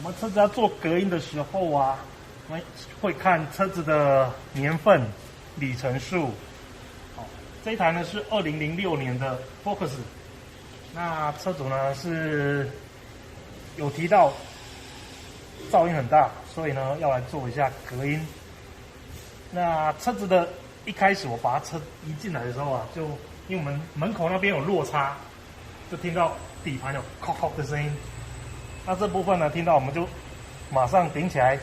我们车子要做隔音的时候啊，我们会看车子的年份、里程数。好，这一台呢是2006年的 Focus， 那车主呢是有提到噪音很大，所以呢要来做一下隔音。那车子的一开始我把它车移进来的时候啊，就因为我们门口那边有落差，就听到底盘有“叩叩”的声音。那这部分呢，听到我们就马上顶起来，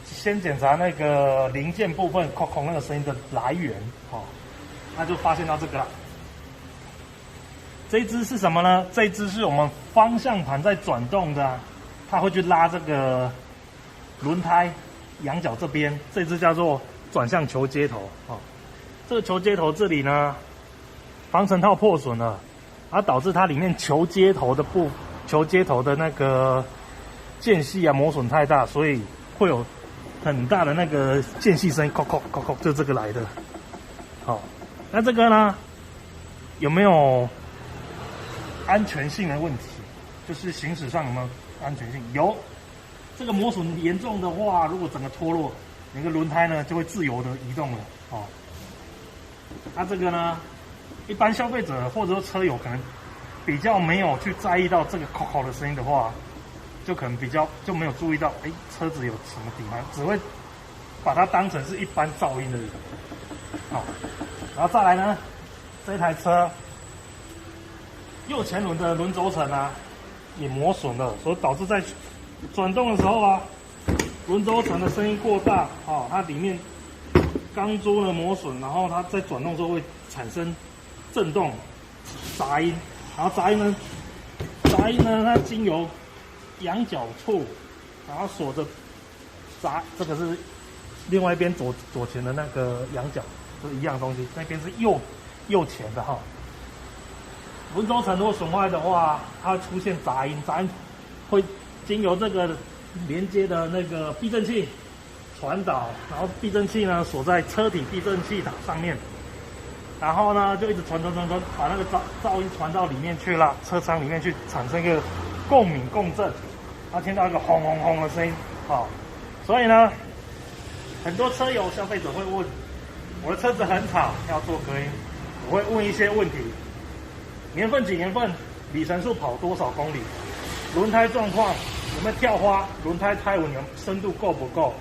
先检查那个零件部分“叩叩”那个声音的来源，那就发现到这个了。这一只是什么呢？这一只是我们方向盘在转动的啊，它会去拉这个轮胎仰角这边，这只叫做转向球接头这个球接头这里呢，防尘套破损了，导致它里面球接头的那个间隙啊磨损太大，所以会有很大的那个间隙声音，叩叩叩叩，就这个来的。好，那这个呢，有没有安全性的问题？就是行驶上有没有安全性？有，这个磨损严重的话，如果整个脱落，那个轮胎呢就会自由的移动了。那这个呢，一般消费者或者说车友可能比较没有去在意到这个“叩叩”的声音的话，就可能就没有注意到，车子有什么底盘，只会把它当成是一般噪音的人。好，然后再来呢，这台车右前轮的轮轴承啊也磨损了，所以导致在转动的时候啊，轮轴承的声音过大，它里面钢珠呢磨损，然后它在转动的时候会产生震动、杂音。然后杂音呢，它经由仰角处，然后锁着这个是另外一边左前的那个仰角，是一样的东西，那边是右前的轮轴承如果损坏的话，它会出现杂音会经由这个连接的那个避震器传导，然后避震器呢锁在车体避震器塔上面。然后呢，就一直传，把那个噪音传到里面去了，车舱里面去，产生一个共鸣共振，然后听到一个轰轰轰的声音，所以呢，很多车友消费者会问，我的车子很吵，要做隔音，我会问一些问题，年份几年份，里程数跑多少公里，轮胎状况有没有跳花，轮胎胎纹深度够不够，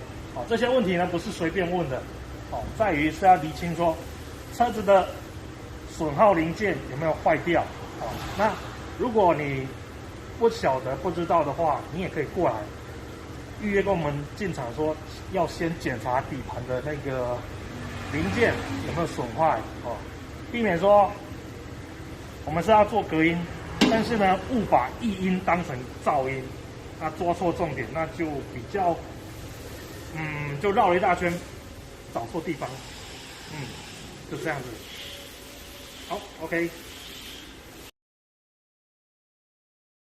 这些问题呢不是随便问的，在于是要厘清说车子的损耗零件有没有坏掉？那如果你不知道的话，你也可以过来预约跟我们进场，说要先检查底盘的那个零件有没有损坏避免说我们是要做隔音，但是呢误把异音当成噪音，那抓错重点，那就比较就绕了一大圈，找错地方，就这样子。好 ，OK。